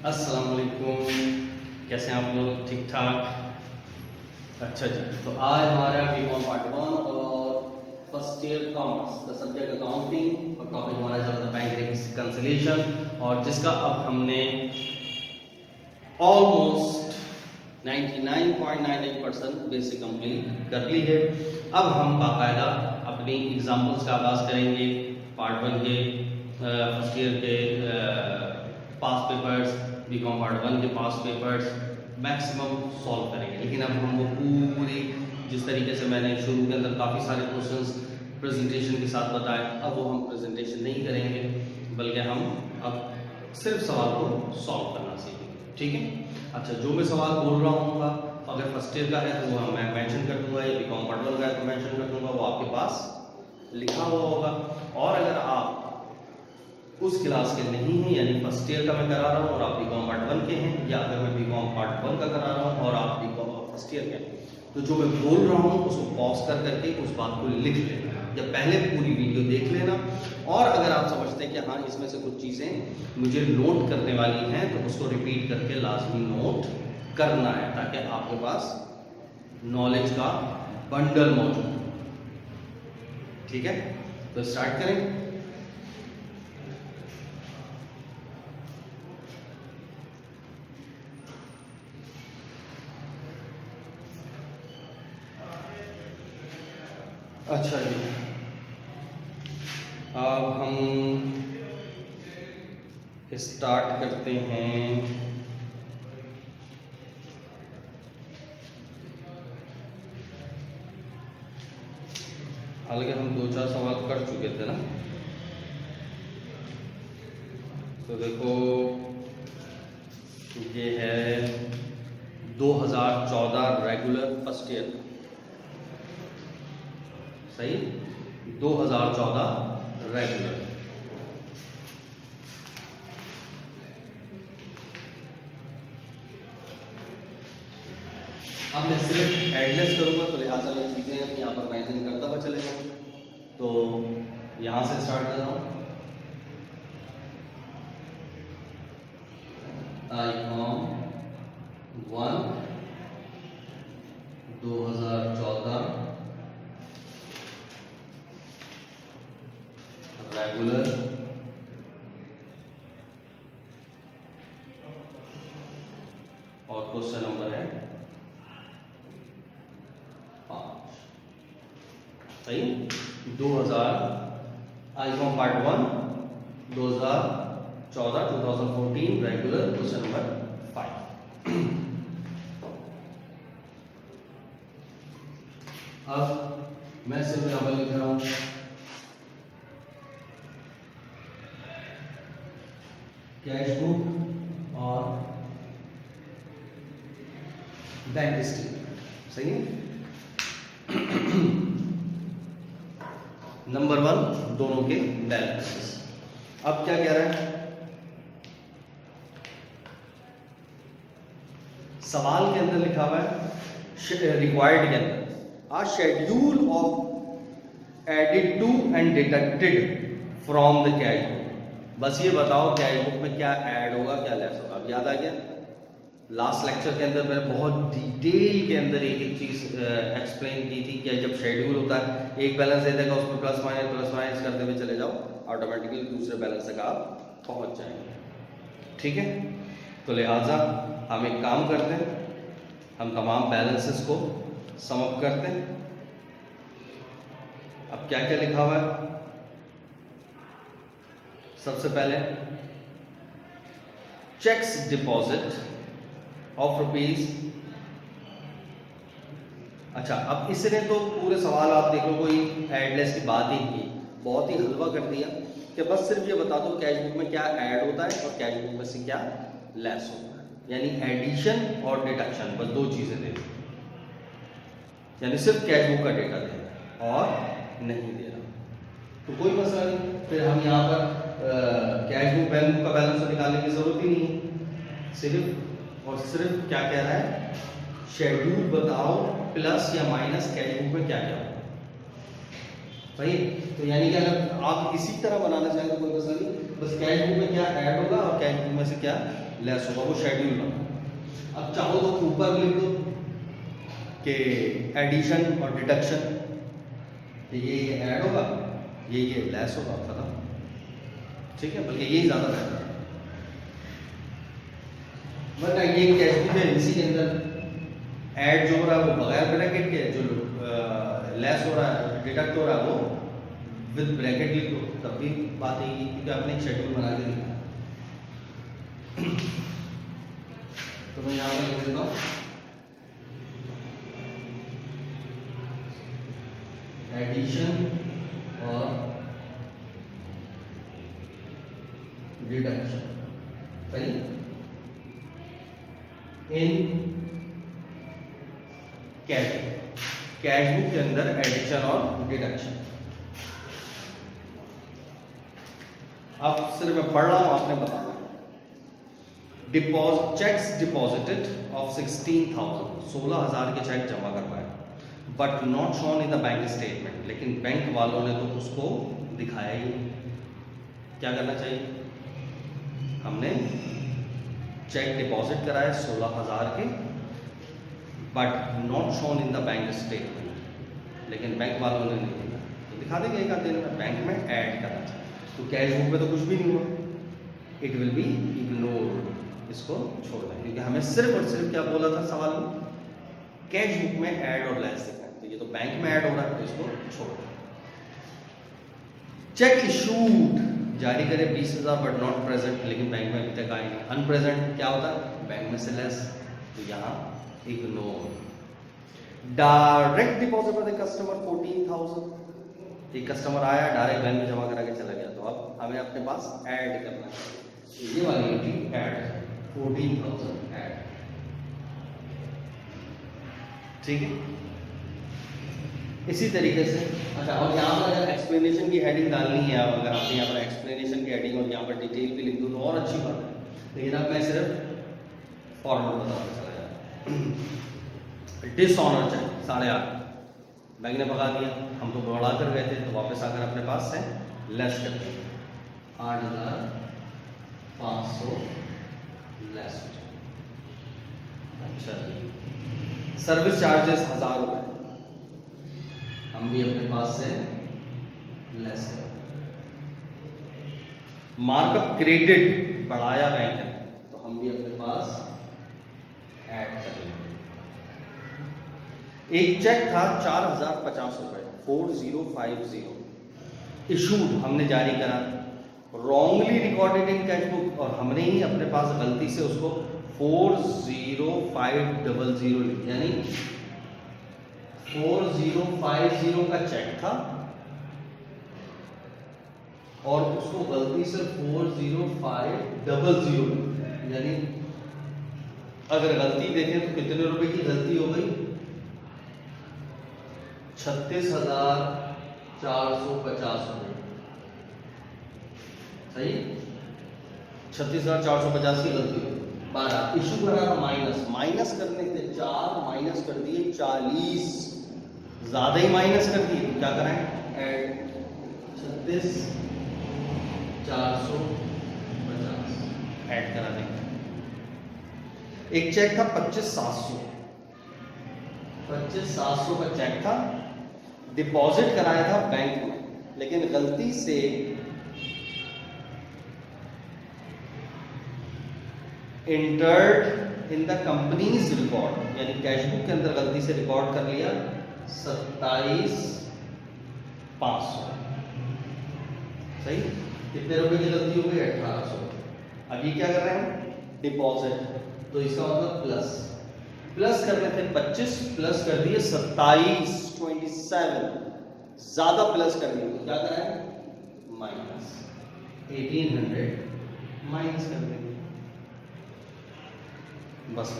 अस्सलाम वालेकुम, कैसे हैं आप लोग? ठीक ठाक? अच्छा जी, तो आज हमारा बीकॉम पार्ट 1 और फर्स्ट ईयर कॉमर्स का सब्जेक्ट अकाउंटिंग और टॉपिक हमारा चल रहा था बैंक रिकंसिलिएशन, और जिसका अब हमने ऑलमोस्ट 99.98% बेसिक कंप्लीट कर ली है। अब हम बाकायदा अपनी एग्जाम्पल्स का आगाज करेंगे पार्ट 1 के फर्स्ट ईयर के पास पेपर्स, बीकॉम पार्ट 1 के पास पेपर्स मैक्सिमम सॉल्व करेंगे। लेकिन अब हम वो पूरी जिस तरीके से मैंने शुरू के अंदर काफ़ी सारे क्वेश्चंस प्रेजेंटेशन के साथ बताए, अब वो हम प्रेजेंटेशन नहीं करेंगे, बल्कि हम अब सिर्फ सवाल को सॉल्व करना सीखेंगे। ठीक है? अच्छा, जो मैं सवाल बोल रहा हूँ अगर फर्स्ट ईयर का है तो वो मैं मेंशन कर दूंगा, या बीकॉम पार्ट 1 का है तो मेंशन कर दूंगा, वो आपके पास लिखा हुआ होगा। और अगर आप उस क्लास के नहीं हैं, यानी फर्स्ट ईयर का मैं करा रहा हूँ और आप बीकॉम पार्ट 1 के हैं, या अगर मैं बीकॉम पार्ट 1 का करा रहा हूँ और आप बीकॉम फर्स्ट ईयर के हैं, तो जो मैं बोल रहा हूँ उसको पॉज कर करके उस बात को लिख लेना, या पहले पूरी वीडियो देख लेना। और अगर आप समझते हैं कि हाँ इसमें से कुछ चीज़ें मुझे नोट करने वाली हैं, तो उसको रिपीट करके लाजमी नोट करना है, ताकि आपके पास नॉलेज का बंडल मौजूद हो। ठीक है, तो स्टार्ट करें। अच्छा जी, अब हम स्टार्ट करते हैं। हालांकि हम 2-4 सवाल कर चुके थे ना, तो देखो ये है 2014 रेगुलर फर्स्ट ईयर, सही, 2014 रेगुलर। अब मैं सिर्फ एडलेस करूंगा, तो लिहाजा मैं चीज़ें यहाँ पर मेंशन करता हुआ चलेगा। तो यहाँ से स्टार्ट कर रहा हूँ। आईकॉम 1 2014 रेगुलर और क्वेश्चन नंबर है 5, सही। 2000 Icom part 1 2014 regular question number 5। अब मैं सिर्फ यहाँ पर लिख रहा हूँ कैश बुक और बैंक स्टेटमेंट, सही है। नंबर 1 दोनों के बैलेंसेस। अब क्या कह रहा है सवाल के अंदर, लिखा हुआ है रिक्वायर्ड के अंदर a schedule of added to and deducted from the cash book. बस ये बताओ कैश बुक में क्या ऐड होगा, क्या लेस होगा। अब याद आ गया, लास्ट लेक्चर के अंदर मैंने बहुत डिटेल के अंदर एक एक चीज़ एक्सप्लेन की थी कि जब शेड्यूल होता है, एक बैलेंस दे देगा, उसमें प्लस माइनस करते हुए चले जाओ, ऑटोमेटिकली दूसरे बैलेंस तक आप पहुंच जाएंगे। ठीक है, तो लिहाजा हम एक काम करते हैं, हम तमाम बैलेंसेस को सम अप करते हैं। अब क्या क्या लिखा हुआ है, सबसे पहले चेक्स डिपॉजिट ऑफ रुपीज। अच्छा, अब इसने तो पूरे सवाल आप देख लो, कोई एडलेस की बात ही नहीं, बहुत ही हलवा कर दिया कि बस सिर्फ ये बता दो कैश बुक में क्या ऐड होता है और कैश बुक में से क्या लेस होता है, यानी एडिशन और डिडक्शन, बस 2 चीजें दे दी, यानी सिर्फ कैश बुक का डेटा दे रहा और नहीं दे रहा, तो कोई मसला नहीं। फिर हम यहाँ पर कैश बुक बैंक बुक का बैलेंस तो निकालने की जरूरत ही नहीं है, सिर्फ और सिर्फ क्या कह रहा है, शेड्यूल बताओ प्लस या माइनस कैश बुक में क्या क्या होगा। सही। तो यानी कि अगर आप इसी तरह बनाना चाहें तो कोई मसला नहीं, बस कैश बुक में क्या ऐड होगा और कैश बुक में से क्या लेस होगा, वो शेड्यूल बना। अब चाहो तो ऊपर लिख दो कि एडिशन और डिडक्शन, ये ऐड होगा, ये लेस होगा, खत्म। ठीक है, बल्कि यही ज़्यादा बेहतर है। वरना ये कैश बुक है, इसी के अंदर ऐड जो हो रहा है वो बगैर ब्रैकेट के, जो लेस हो रहा है, डिडक्ट हो रहा है, वो विद ब्रैकेट लिख दो, तब भी बात यही, क्योंकि आपने एक शेड्यूल बना के लिखा है। तो मैं यहाँ पर लिख देता हूँ एडिशन और डिडक्शन, सही, इन कैश बुक के अंदर एडिशन और डिडक्शन। अब सिर्फ मैं पढ़ रहा हूं, आपने बताना। चेक्स डिपॉजिटेड ऑफ 16,000 के चेक जमा करवाए, but not shown in the bank statement, लेकिन बैंक वालों ने तो उसको दिखाया ही नहीं। क्या करना चाहिए? हमने चेक डिपॉजिट कराए 16,000 के, but not shown in the bank statement, लेकिन बैंक वालों ने नहीं दिया, तो दिखा देंगे एक आधे दिन बैंक में ऐड करना चाहिए। तो कैश बुक में तो कुछ भी नहीं हुआ, इट विल बी इग्नोर्ड, इसको छोड़ दें, क्योंकि हमें सिर्फ और सिर्फ क्या बोला था सवाल में, कैश बुक में ऐड और लेस दिखा है, तो ये तो बैंक में ऐड हो रहा है, तो इसको छोड़ दें। चेक इशूड, जारी करे 20,000 बट नॉट प्रेजेंट, लेकिन बैंक में अभी तक आए नहीं। अनप्रेजेंट क्या होता है? बैंक में से लेस, तो यहाँ ignore. Direct deposit for the customer 14,000, एक कस्टमर आया डायरेक्ट बैंक में जमा करा के चला गया, तो अब हमें अपने पास ऐड करना है, ये वाली एंट्री ऐड 14,000 ऐड, ठीक है। इसी तरीके से अच्छा, और यहाँ पर अगर एक्सप्लेनेशन की हेडिंग डालनी है, अगर आपने यहाँ पर एक्सप्लेनेशन की हेडिंग और यहाँ पर डिटेल भी लिख दो तो और अच्छी बात है, लेकिन अब मैं सिर्फ फॉर्मूला बताते चला जाए। डिसऑनर चेक 8.5 बैंक ने भगा दिया, हम तो बढ़ा कर गए थे, तो वापस आकर अपने पास से लेस कर दिया, 8,500 लेस। अच्छा, सर्विस चार्जेस 1,000 रुपए, हम भी अपने पास से लेस कर। मार्कअप क्रेडिट बढ़ाया बैंक ने, तो हम भी अपने पास ऐड कर लेंगे। एक चेक था 4,050 रुपए 4050, इशूड हमने जारी करा, wrongly recorded in cash book, और हमने ही अपने पास गलती से उसको 40500 लिखा, यानी 4050 का चेक था और उसको गलती से 40500, यानी अगर गलती देखें तो कितने रुपए की गलती हो गई? 36,450 रुपए, सही, 36,450 की गलती हो। 12 इशू करा माइनस करने से 4 माइनस कर दिए 40, ज्यादा ही माइनस कर दिए, क्या कराएं? ऐड 36,450 ऐड करा देंगे। एक चेक था 25,700 का चेक था, डिपॉजिट कराया था बैंक में, लेकिन गलती से entered in the companies record, यानी कैश बुक के अंदर गलती से रिकॉर्ड कर लिया 27,500, सही, कितने रुपए की गलती हो गई? 1,800। अब ये क्या कर रहे हैं? डिपॉजिट, तो इसका मतलब प्लस करने थे 25, प्लस कर दिए 27, 27, ज्यादा प्लस कर दिए, तो क्या करें? माइनस 1800 माइनस कर देंगे, बस।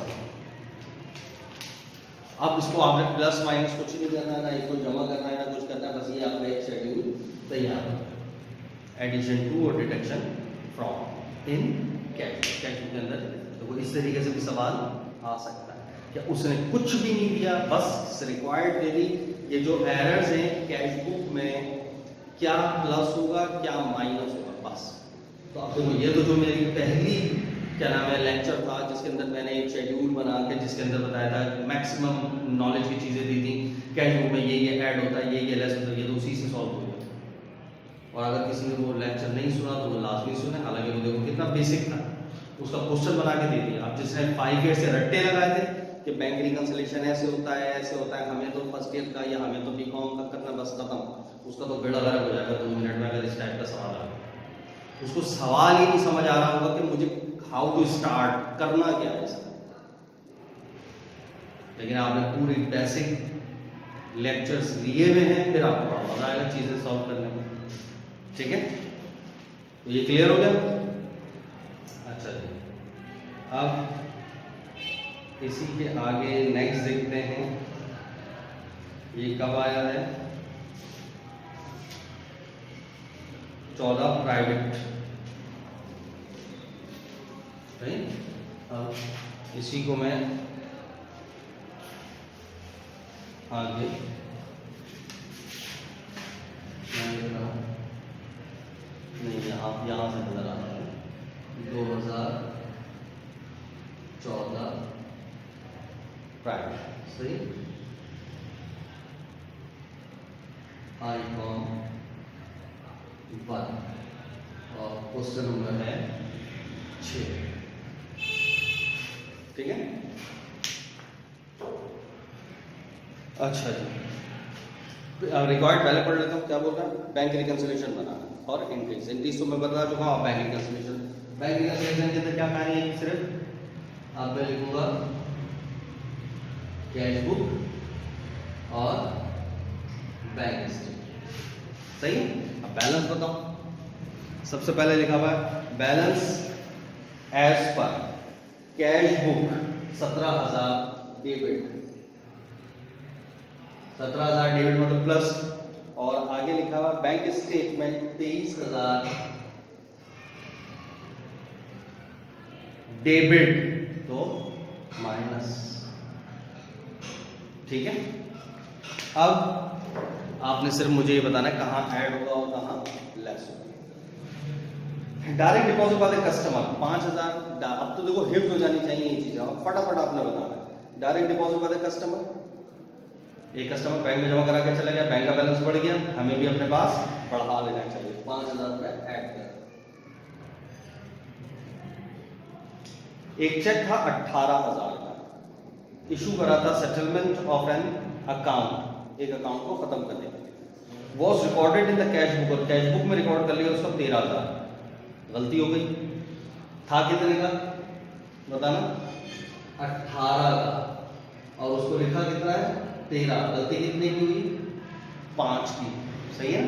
अब इसको आपने प्लस माइनस कुछ नहीं करना है, ना इसको जमा करना है, ना कुछ करना है, बस ये आपका एक शेड्यूल तैयार है, एडिशन टू और deduction from in cash book के अंदर। तो वो इस तरीके से भी सवाल आ सकता है कि उसने कुछ भी नहीं दिया, बस रिक्वायर्ड दे दी। ये जो एरर्स हैं कैश बुक में, क्या प्लस होगा क्या माइनस होगा, बस। तो अब देखो, ये तो जो मेरी पहली क्या नाम है लेक्चर था जिसके अंदर मैंने एक शेड्यूल बना के जिसके अंदर बताया था मैक्सिमम नॉलेज की चीज़ें दी थी, कैश बुक में ये ऐड होता है, ये लेस होता है, ये तो उसी से सॉल्व हो गया। और अगर किसी ने वो लेक्चर नहीं सुना तो वो लाजमी सुने, हालांकि वो देखो कितना बेसिक था, उसका क्वेश्चन बना के दे दिया। अब जिसने 5 ईयर से रट्टे लगाए थे कि बैंक रिकंसिलेशन ऐसे होता है ऐसे होता है, हमें तो फर्स्ट ईयर का या हमें तो बीकॉम का करना बस खत्म, उसका तो बेड़ा गर्क हो जाएगा 2 मिनट में अगर इस टाइप का सवाल आ गया। उसको सवाल ही नहीं समझ आ रहा होगा कि मुझे हाउ टू स्टार्ट करना क्या है इसका। लेकिन आपने पूरे बेसिक लेक्चर्स लिए हुए हैं, फिर आपको बड़ा मजा आएगा चीजें सॉल्व करने में। ठीक है, तो ये क्लियर हो गया। अच्छा जी, अब इसी के आगे नेक्स्ट देखते हैं, ये कब आया है 14 प्राइवेट। अब इसी को मैं आगे नहीं, आप यहाँ से नजर आ रहा है 2014 प्राइवेट, सही। आईकॉम 1 और क्वेश्चन नंबर है 6। ठीक है, अच्छा जी, रिकॉर्ड पहले पढ़ लेता हूँ क्या बोल रहा है। बैंक रिकंसिलेशन बनाना और एंट्रीज, एंट्रीज तो मैं बता चुका हूँ। बैंक रिकंसिलेशन के अंदर क्या कहानी है, सिर्फ आप मैं लिखूंगा कैश बुक और बैंक स्टेटमेंट, सही। अब बैलेंस बताओ। सबसे पहले लिखा हुआ है balance as per cash book 17,000 debit, 17,000 debit मतलब प्लस, और आगे लिखा हुआ बैंक स्टेटमेंट 23,000 डेबिट तो माइनस। ठीक है, अब आपने सिर्फ मुझे ये बताना है कहाँ ऐड होगा और कहाँ लेस होगा। डायरेक्ट डिपॉजिट वाले कस्टमर 5,000, अब तो देखो हिफ्ट हो जानी चाहिए ये चीज़, फटाफट आपने बताना है। डायरेक्ट डिपॉजिट वाले कस्टमर, एक कस्टमर बैंक में जमा करा के चला गया, बैंक का बैलेंस बढ़ गया, हमें भी अपने पास बढ़ा लेना चाहिए, 5,000 रुपए ऐड कर। एक चेक था 18,000 का, इशू करा था सेटलमेंट ऑफ एन अकाउंट, एक अकाउंट को खत्म करने के लिए, was recorded in the cash book, और कैश बुक में रिकॉर्ड कर लिया उसका 13,000, गलती हो गई। था कितने का बताना, 18 का, और उसको लिखा कितना है 13, गलती कितने की हुई 5 की, सही है।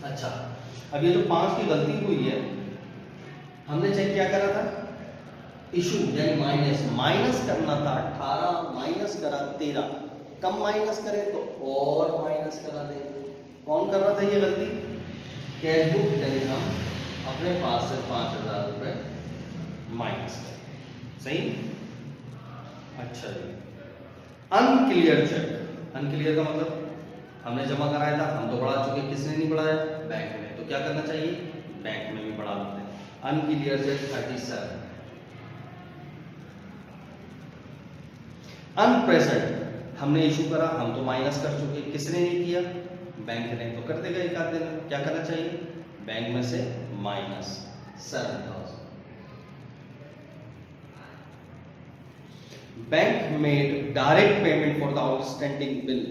अच्छा, अब ये जो 5 की गलती हुई है, हमने चेक क्या करा था, इशू यानी माइनस करना था, 18 माइनस करा 13, कम माइनस करे तो और माइनस करा दे। कौन कर रहा था ये गलती, कैश बुक, यानी हम अपने पास से 5,000 रुपए माइनस करें, सही। अच्छा जी, अनक्लियर चेक, अनक्लियर का मतलब हमने जमा कराया था, हम तो बढ़ा चुके, किसने नहीं बढ़ाया, बैंक ने, तो क्या करना चाहिए, बैंक में भी बढ़ा देते हैं। अनक्लियर चेक 37, अनप्रेजेंट हमने इशू करा, हम तो माइनस कर चुके, किसने नहीं किया, बैंक ने, तो कर देगा एक आध दिन। क्या करना चाहिए, बैंक में से minus 7,000। Bank made direct payment for the outstanding bill,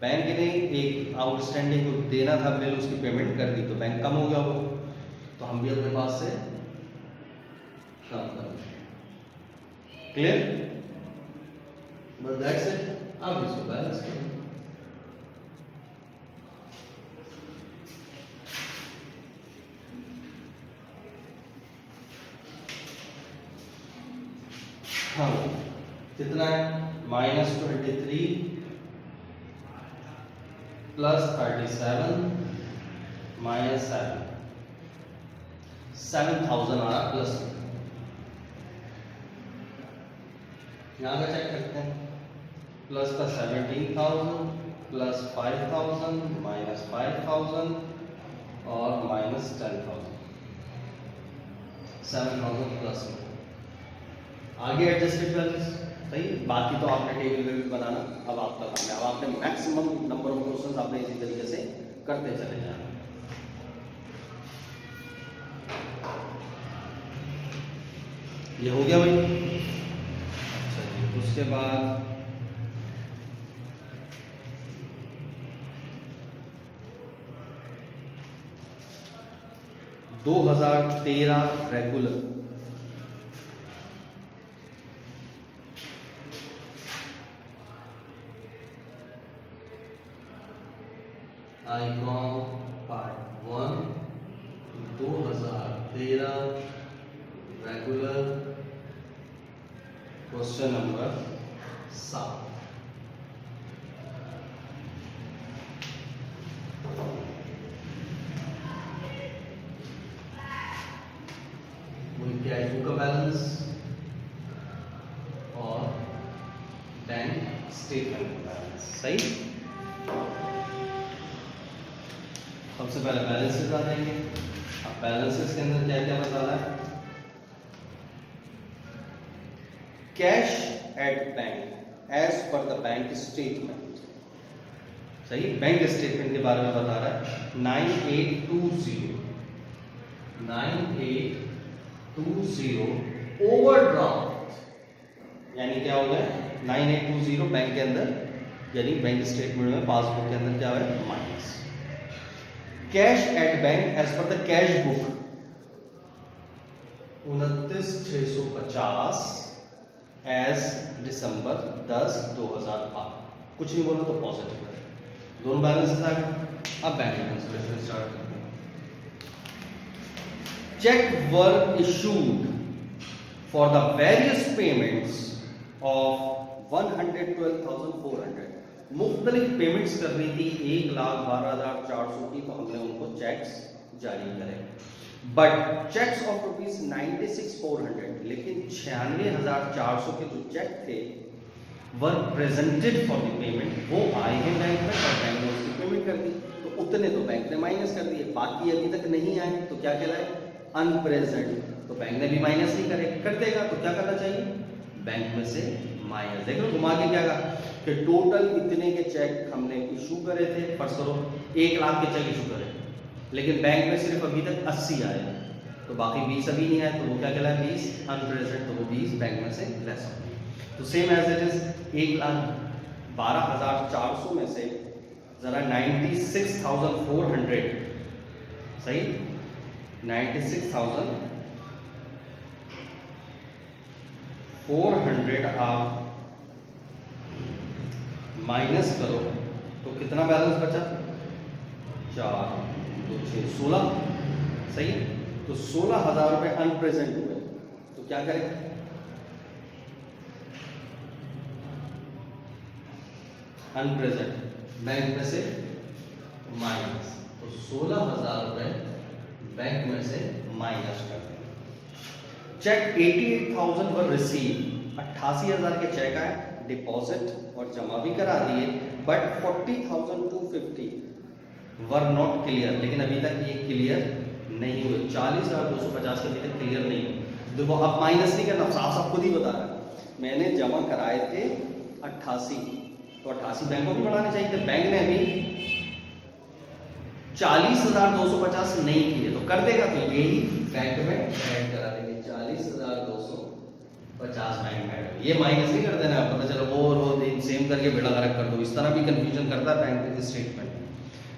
bank ने एक आउटस्टैंडिंग को देना था बिल, उसकी पेमेंट कर दी, तो बैंक कम हो गया वो, तो हम भी अपने पास से कम कर दें। क्लियर, बस दैट्स इट। अब इसको बैलेंस करें। हाँ, कितना है, -23 प्लस 37 माइनस 7, 7,000 आ रहा प्लस। यहाँ का चेक करते हैं, प्लस का 17,000 प्लस 5,000 माइनस 5,000 और माइनस 10,000, 7,000 प्लस में आगे एडजस्टेड बैलेंस सही। बाकी तो आपने टेबल वेबल बनाना अब आपका काम है। अब आपने मैक्सिमम नंबर ऑफ क्वेश्चंस आपने इसी तरीके से करते चले जाना। ये हो गया भाई। अच्छा जी, उसके बाद 2013 regular icon part 1 2013 regular question number 7। क्या है का बैलेंस और बैंक स्टेटमेंट का बैलेंस सही। सबसे पहले बैलेंसेस आ जाएंगे। अब बैलेंसेस के अंदर क्या क्या बता रहा है, cash at bank as per the bank statement सही। बैंक स्टेटमेंट के बारे में बता रहा है 9820 ओवरड्राफ्ट, यानी क्या हो गया 9820 बैंक के अंदर, यानी बैंक स्टेटमेंट में पासबुक के अंदर क्या है minus. Cash at bank as per the cash book 29,650 as December 10, 2008। कुछ नहीं बोला तो पॉजिटिव है, दोनों बैलेंसेस आ गए। अब बैंक रिकंसिलिएशन स्टार्ट करते हैं। Cheque were issued for the various payments of 112,400। मुख्तलिफ पेमेंट्स कर रही थी 1,12,400 की, तो हमने उनको चेक्स जारी करे। बट चेक्स ऑफ ₹96,400, लेकिन 96,400 के जो चेक थे वर प्रेजेंटेड फॉर द पेमेंट, वो आए हैं बैंक में और बैंक ने उसकी पेमेंट कर दी, तो उतने तो बैंक ने माइनस कर दिए, बाकी अभी तक नहीं आए तो क्या कहलाए अनप्रेजेंट। तो बैंक ने भी माइनस नहीं कर देगा तो क्या करना चाहिए बैंक में से माइनस। देख लो घुमा के क्या कहा कि टोटल इतने के चेक हमने इशू करे थे, फर्ज करो 1 लाख के चेक इशू करे, लेकिन बैंक में सिर्फ अभी तक 80 आए, तो बाकी 20 अभी नहीं आए, तो वो क्या कहलाए 20 अनप्रेजेंट, तो वो 20 बैंक में से लेस हो गए। तो सेम एज इट इज 1,12,400 में से जरा 96,400 सही, 96,400 आप माइनस करो तो कितना बैलेंस बचा 4 2 6 16 सही। तो 16,000 रुपए अनप्रेजेंट हुए, तो क्या करें अनप्रेजेंट बैंक में से माइनस, तो 16,000 रुपए बैंक में से माइनस कर दें। चेक 88,000 वर रिसीव, 88,000 के चेक आए, डिपॉजिट और जमा भी करा दिए, बट 40,250 वर नॉट क्लियर, लेकिन अभी तक ये क्लियर नहीं हुए। 40,250 के अभी तक क्लियर नहीं हुए। देखो अब माइनस नहीं करना, साफ साफ खुद ही बता रहा है, मैंने जमा कराए थे 88, तो 88 बैंक को भी बढ़ाने चाहिए थे, बैंक ने अभी 40,250 नहीं किए, तो कर देगा तो यही बैंक में ऐड करा देंगे 40,250 बैंक में ऐड। ये माइनस नहीं कर देना, पता चलो और वो सेम करके बेड़ा गर्क कर दो, इस तरह भी कंफ्यूजन करता है bank statement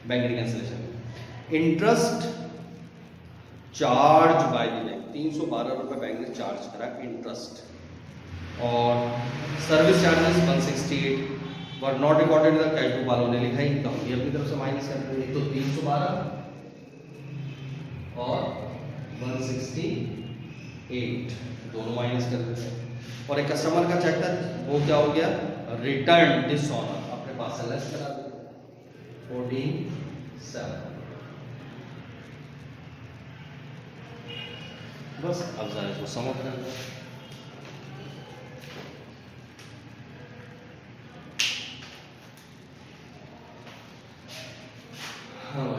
bank reconciliation. Interest charge by the bank, 312 रुपए बैंक ने चार्ज करा इंटरेस्ट, और service charges 168 were not recorded the cash book वालों ने लिखा ही, तो हम भी अपनी तरफ से माइनस कर देंगे, तो 312 और 168 दोनों माइनस कर देते हैं। और एक कस्टमर का चेक था, वो क्या हो गया रिटर्न डिसऑनर, अपने पास से लेस करा दो 14,700। बस अब जाए तो समझ रहे हैं। हाँ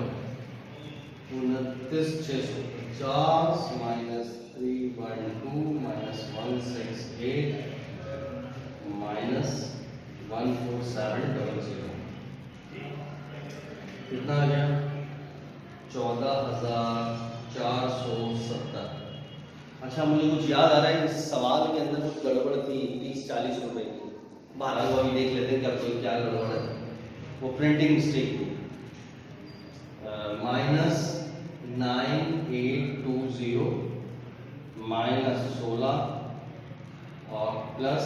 29,650 -312 -168 -14700 कितना आ गया? 14,470। अच्छा, मुझे कुछ याद आ रहा है, इस सवाल के अंदर कुछ गड़बड़ थी 30-40 रुपए की। बारह को अभी देख लेते हैं क्या कोई क्या गड़बड़ है। वो प्रिंटिंग मिस्टेक थी। -9820 -16 और प्लस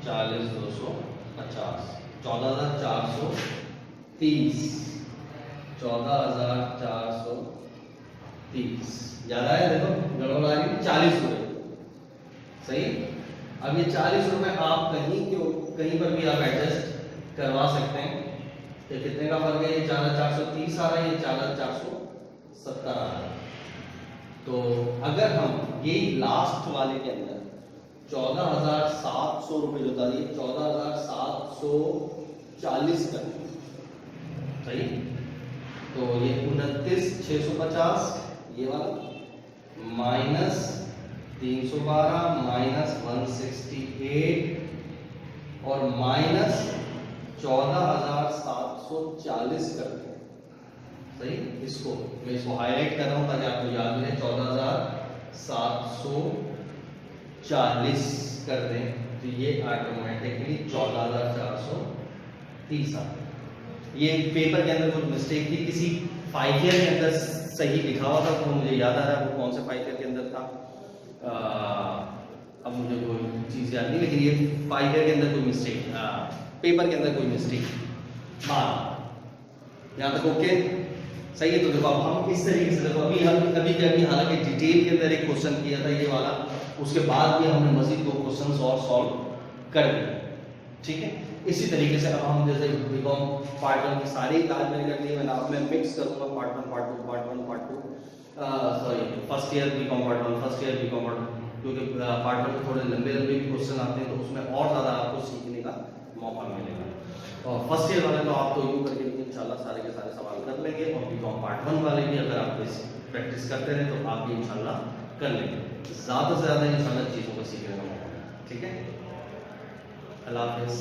40,250 14,430 14,430 ज़्यादा है। देखो गड़बड़ आ रही है, 40 रुपये सही। अब ये 40 रुपये आप कहीं पर भी आप एडजस्ट करवा सकते हैं। तो कितने का फर्क है? ये 4,430 आ रहा है, ये 4,470 आ रहा है। तो अगर हम ये लास्ट वाले के अंदर 14,700 रुपये जो था, ये 14,740 कर सही। तो ये 29,650 ये वाला -312 -168 और -14,740 करते हैं सही। इसको मैं हाईलाइट कर रहा हूं ताकि आपको याद रहे। 14,740 कर दें तो ये ऑटोमेटिकली 14,430 आता है। ये पेपर के अंदर कुछ मिस्टेक थी, किसी 5 ईयर के अंदर सही लिखा हुआ था, तो मुझे याद आ रहा है वो कौन से 5 ईयर के अंदर था। अब मुझे कोई चीज़ याद नहीं, लेकिन ये 5 ईयर के अंदर कोई मिस्टेक, पेपर के अंदर कोई मिस्टेक। हाँ, यहाँ तक ओके सही है। तो देखो अब हम इस तरीके से देखो अभी हालांकि डिटेल के अंदर एक क्वेश्चन किया था ये वाला, उसके बाद भी हमने मजीद 2 क्वेश्चन और सॉल्व कर दिए। ठीक है, इसी तरीके से अब हम जैसे बीकॉम पार्ट 1 की सारी क्लास मैंने कर ली है। मैं मिक्स करूँगा part 1 part 2 part 1 part 2 sorry first year BCom part 1 first year BCom part 2, क्योंकि पार्ट 1 में थोड़े लंबे भी क्वेश्चन आते हैं, तो उसमें और ज़्यादा आपको सीखने का मौका मिलेगा। और फर्स्ट ईयर वाले तो आप तो यूँ करके इंशाल्लाह सारे के सारे सवाल कर लेंगे, और बीकॉम पार्ट 1 वाले भी अगर आप इस प्रैक्टिस करते रहे तो आप भी इंशाल्लाह कर लेंगे। ज़्यादा से ज़्यादा इंशाल्लाह चीज़ों को सीखने का मौका। ठीक है, अल्लाह हाफ़िज़।